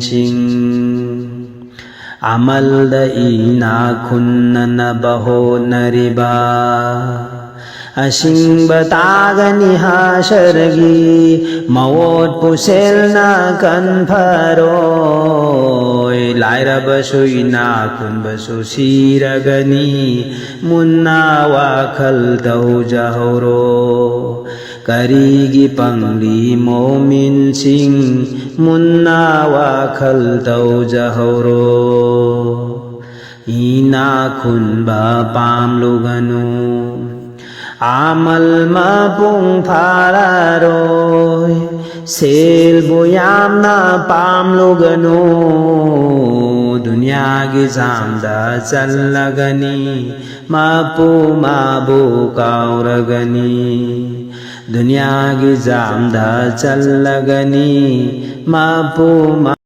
sing amal da ina khunna na baho nariba asing batagani hashargi mawot pusel na kan pharoy laira basui na kun basu siragani munna wakhal tau jahoro karigi pangli momin sing munna wakhal tau jahoro ina khun ba pam luganu amal mapung phararoy sel boyam na pam luganu dunya gi zamda challagani mapu mabu kauragani दुनिया की जामदा चल लगनी मापू